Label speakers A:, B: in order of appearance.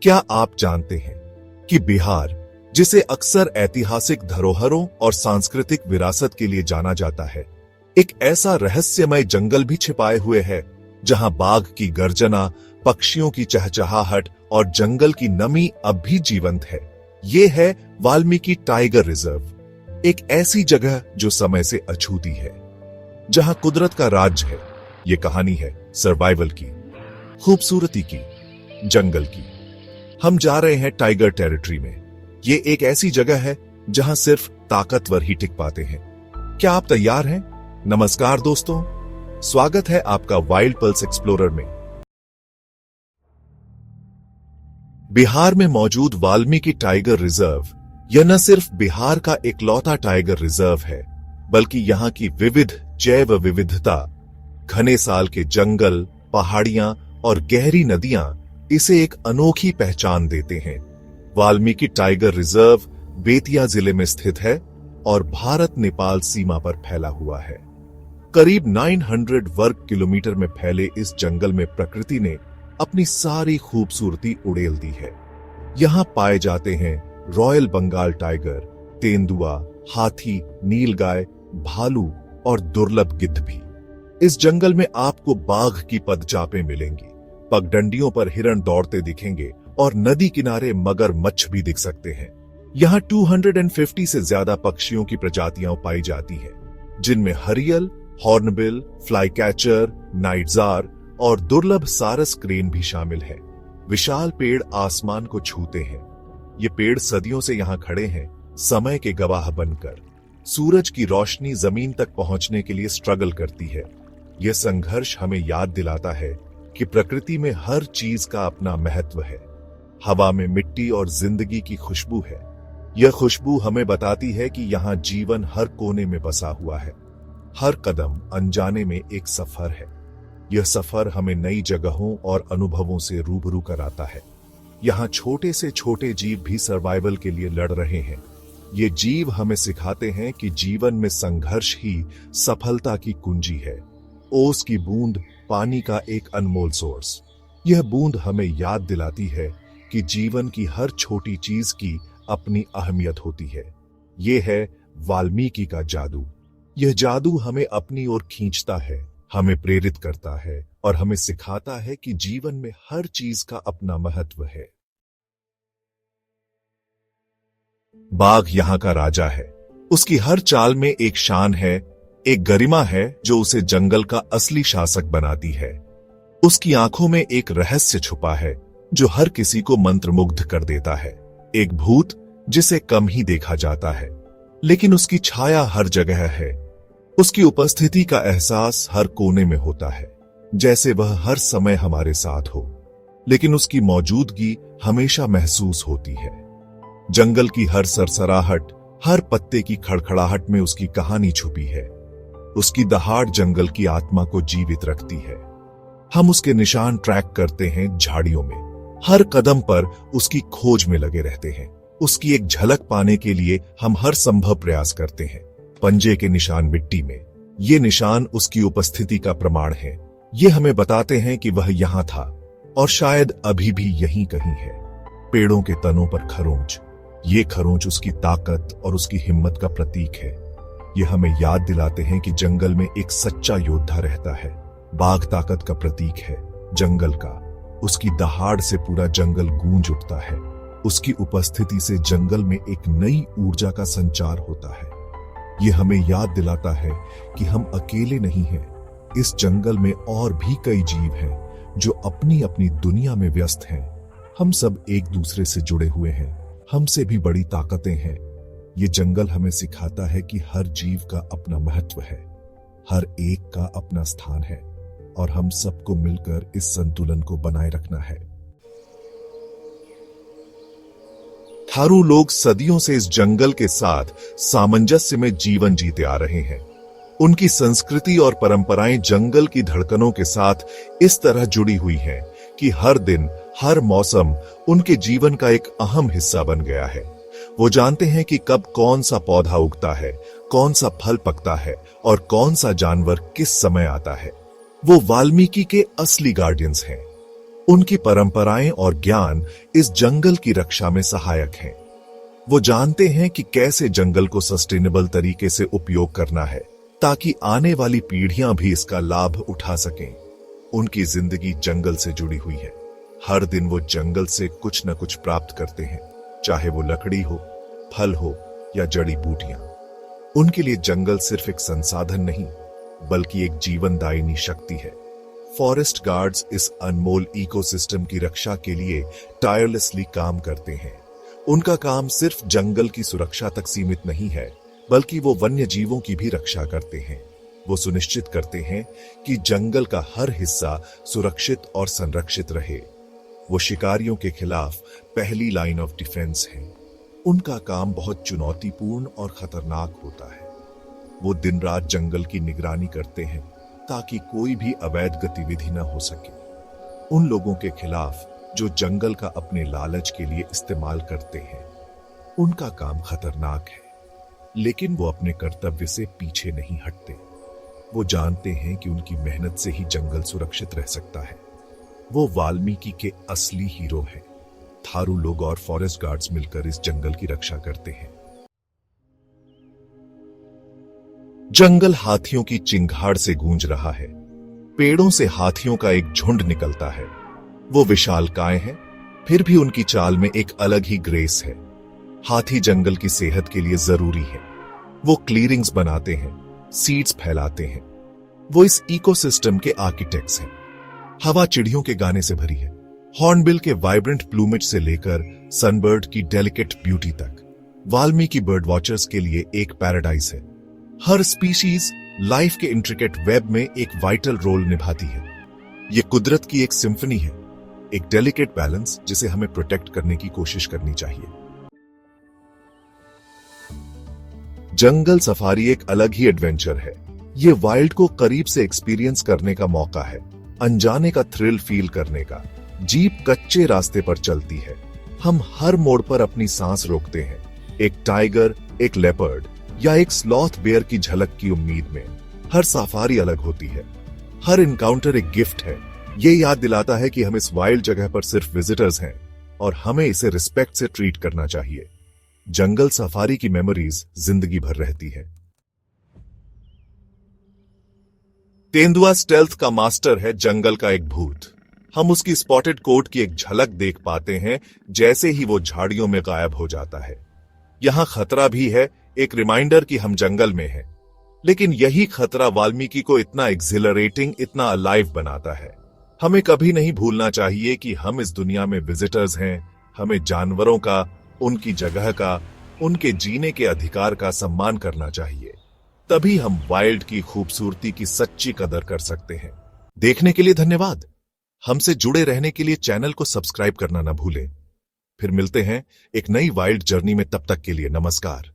A: क्या आप जानते हैं कि बिहार, जिसे अक्सर ऐतिहासिक धरोहरों और सांस्कृतिक विरासत के लिए जाना जाता है, एक ऐसा रहस्यमय जंगल भी छिपाए हुए है जहां बाघ की गर्जना, पक्षियों की चहचहाहट और जंगल की नमी अब भी जीवंत है। ये है वाल्मीकि टाइगर रिजर्व, एक ऐसी जगह जो समय से अछूती है, जहां कुदरत का राज है। ये कहानी है सर्वाइवल की, खूबसूरती की, जंगल की। हम जा रहे हैं टाइगर टेरिटरी में। ये एक ऐसी जगह है जहां सिर्फ ताकतवर ही टिक पाते हैं। क्या आप तैयार हैं? नमस्कार दोस्तों, स्वागत है आपका वाइल्ड पल्स एक्सप्लोरर में। बिहार में मौजूद वाल्मीकि टाइगर रिजर्व यह न सिर्फ बिहार का इकलौता टाइगर रिजर्व है, बल्कि यहां की विविध जैव विविधता, घने साल के जंगल, पहाड़ियां और गहरी नदियां इसे एक अनोखी पहचान देते हैं। वाल्मीकि टाइगर रिजर्व बेतिया जिले में स्थित है और भारत नेपाल सीमा पर फैला हुआ है। करीब 900 वर्ग किलोमीटर में फैले इस जंगल में प्रकृति ने अपनी सारी खूबसूरती उड़ेल दी है। यहां पाए जाते हैं रॉयल बंगाल टाइगर, तेंदुआ, हाथी, नीलगाय, भालू और दुर्लभ गिद्ध भी। इस जंगल में आपको बाघ की पदचापें मिलेंगी, पगडंडियों पर हिरण दौड़ते दिखेंगे और नदी किनारे मगरमच्छ भी दिख सकते हैं। यहाँ 250 से ज्यादा पक्षियों की प्रजातियां पाई जाती हैं, जिनमें हरियल, हॉर्नबिल, फ्लाईकैचर, नाइटजार और दुर्लभ सारस क्रेन भी शामिल है। विशाल पेड़ आसमान को छूते हैं। ये पेड़ सदियों से यहाँ खड़े हैं, समय के गवाह बनकर। सूरज की रोशनी जमीन तक पहुंचने के लिए स्ट्रगल करती है। यह संघर्ष हमें याद दिलाता है कि प्रकृति में हर चीज का अपना महत्व है। हवा में मिट्टी और जिंदगी की खुशबू है। यह खुशबू हमें बताती है कि यहाँ जीवन हर कोने में बसा हुआ है। हर कदम अनजाने में एक सफर है। यह सफर हमें नई जगहों और अनुभवों से रूबरू कराता है। यहाँ छोटे से छोटे जीव भी सर्वाइवल के लिए लड़ रहे हैं। ये जीव हमें सिखाते हैं कि जीवन में संघर्ष ही सफलता की कुंजी है। ओस की बूंद पानी का एक अनमोल सोर्स। यह बूंद हमें याद दिलाती है कि जीवन की हर छोटी चीज की अपनी अहमियत होती है। यह है वाल्मीकि का जादू। यह जादू हमें अपनी ओर खींचता है, हमें प्रेरित करता है और हमें सिखाता है कि जीवन में हर चीज का अपना महत्व है। बाघ यहाँ का राजा है। उसकी हर चाल में एक शान है, एक गरिमा है जो उसे जंगल का असली शासक बनाती है। उसकी आंखों में एक रहस्य छुपा है जो हर किसी को मंत्रमुग्ध कर देता है। एक भूत जिसे कम ही देखा जाता है, लेकिन उसकी छाया हर जगह है। उसकी उपस्थिति का एहसास हर कोने में होता है, जैसे वह हर समय हमारे साथ हो, लेकिन उसकी मौजूदगी हमेशा महसूस होती है। जंगल की हर सरसराहट, हर पत्ते की खड़खड़ाहट में उसकी कहानी छुपी है। उसकी दहाड़ जंगल की आत्मा को जीवित रखती है। हम उसके निशान ट्रैक करते हैं झाड़ियों में। हर कदम पर उसकी खोज में लगे रहते हैं। उसकी एक झलक पाने के लिए हम हर संभव प्रयास करते हैं। पंजे के निशान मिट्टी में, ये निशान उसकी उपस्थिति का प्रमाण है। ये हमें बताते हैं कि वह यहां था और शायद अभी भी यहीं कहीं है। पेड़ों के तनों पर खरोंच, ये खरोंच उसकी ताकत और उसकी हिम्मत का प्रतीक है। ये हमें याद दिलाते हैं कि जंगल में एक सच्चा योद्धा रहता है। बाघ ताकत का प्रतीक है, जंगल का। उसकी दहाड़ से पूरा जंगल गूंज उठता है। उसकी उपस्थिति से जंगल में एक नई ऊर्जा का संचार होता है। ये हमें याद दिलाता है कि हम अकेले नहीं हैं। इस जंगल में और भी कई जीव हैं जो अपनी अपनी दुनिया में व्यस्त हैं। हम सब एक दूसरे से जुड़े हुए हैं। हमसे भी बड़ी ताकतें हैं। ये जंगल हमें सिखाता है कि हर जीव का अपना महत्व है, हर एक का अपना स्थान है और हम सबको मिलकर इस संतुलन को बनाए रखना है। थारू लोग सदियों से इस जंगल के साथ सामंजस्य में जीवन जीते आ रहे हैं। उनकी संस्कृति और परंपराएं जंगल की धड़कनों के साथ इस तरह जुड़ी हुई हैं कि हर दिन, हर मौसम उनके जीवन का एक अहम हिस्सा बन गया है। वो जानते हैं कि कब कौन सा पौधा उगता है, कौन सा फल पकता है और कौन सा जानवर किस समय आता है। वो वाल्मीकि के असली गार्डियंस हैं। उनकी परंपराएं और ज्ञान इस जंगल की रक्षा में सहायक हैं। वो जानते हैं कि कैसे जंगल को सस्टेनेबल तरीके से उपयोग करना है ताकि आने वाली पीढ़ियां भी इसका लाभ उठा सकें। उनकी जिंदगी जंगल से जुड़ी हुई है। हर दिन वो जंगल से कुछ न कुछ प्राप्त करते हैं, चाहे वो लकड़ी हो, फल हो या जड़ी बूटियां। उनके लिए जंगल सिर्फ एक संसाधन नहीं बल्कि एक जीवनदायिनी शक्ति है। फॉरेस्ट गार्ड्स इस अनमोल इकोसिस्टम की रक्षा के लिए टायरलेसली काम करते हैं। उनका काम सिर्फ जंगल की सुरक्षा तक सीमित नहीं है बल्कि वो वन्य जीवों की भी रक्षा करते हैं। वो सुनिश्चित करते हैं कि जंगल का हर हिस्सा सुरक्षित और संरक्षित रहे। वो शिकारियों के खिलाफ पहली लाइन ऑफ डिफेंस है। उनका काम बहुत चुनौतीपूर्ण और खतरनाक होता है। वो दिन रात जंगल की निगरानी करते हैं ताकि कोई भी अवैध गतिविधि न हो सके। उन लोगों के खिलाफ जो जंगल का अपने लालच के लिए इस्तेमाल करते हैं। उनका काम खतरनाक है, लेकिन वो अपने कर्तव्य से पीछे नहीं हटते। वो जानते हैं कि उनकी मेहनत से ही जंगल सुरक्षित रह सकता है। वो वाल्मीकि के असली हीरो हैं। थारू लोग और फॉरेस्ट गार्ड्स मिलकर इस जंगल की रक्षा करते हैं। जंगल हाथियों की चिंगाड़ से गूंज रहा है। पेड़ों से हाथियों का एक झुंड निकलता है। वो विशालकाय हैं, फिर भी उनकी चाल में एक अलग ही ग्रेस है। हाथी जंगल की सेहत के लिए जरूरी है। वो क्लीयरिंग्स बनाते हैं, सीड्स फैलाते हैं। वो इस इकोसिस्टम के आर्किटेक्ट्स हैं। हवा चिड़ियों के गाने से भरी है। हॉर्नबिल के वाइब्रेंट प्लूमेज से लेकर सनबर्ड की डेलिकेट ब्यूटी तक वाल्मीकि बर्ड वॉचर्स के लिए एक पैराडाइज है। हर स्पीशीज लाइफ के इंट्रिकेट वेब में एक वाइटल रोल निभाती है। ये कुदरत की एक सिम्फनी है, एक डेलिकेट बैलेंस जिसे हमें प्रोटेक्ट करने की कोशिश करनी चाहिए। जंगल सफारी एक अलग ही एडवेंचर है। ये वाइल्ड को करीब से एक्सपीरियंस करने का मौका है, अनजाने का थ्रिल फील करने का। जीप कच्चे रास्ते पर चलती है। हम हर मोड़ पर अपनी सांस रोकते हैं, एक टाइगर, एक लेपर्ड या एक स्लॉथ बेयर की झलक की उम्मीद में। हर सफारी अलग होती है, हर इनकाउंटर एक गिफ्ट है। ये याद दिलाता है कि हम इस वाइल्ड जगह पर सिर्फ विजिटर्स हैं और हमें इसे रिस्पेक्ट से ट्रीट करना चाहिए। जंगल सफारी की मेमोरीज जिंदगी भर रहती है। तेंदुआ स्टेल्थ का मास्टर है, जंगल का एक भूत। हम उसकी स्पॉटेड कोट की एक झलक देख पाते हैं जैसे ही वो झाड़ियों में गायब हो जाता है। यहां खतरा भी है, एक रिमाइंडर कि हम जंगल में हैं। लेकिन यही खतरा वाल्मीकि को इतना एक्सिलरेटिंग, इतना अलाइव बनाता है। हमें कभी नहीं भूलना चाहिए कि हम इस दुनिया में विजिटर्स हैं। हमें जानवरों का, उनकी जगह का, उनके जीने के अधिकार का सम्मान करना चाहिए। तभी हम वाइल्ड की खूबसूरती की सच्ची कदर कर सकते हैं। देखने के लिए धन्यवाद। हमसे जुड़े रहने के लिए चैनल को सब्सक्राइब करना न भूलें। फिर मिलते हैं एक नई वाइल्ड जर्नी में, तब तक के लिए नमस्कार।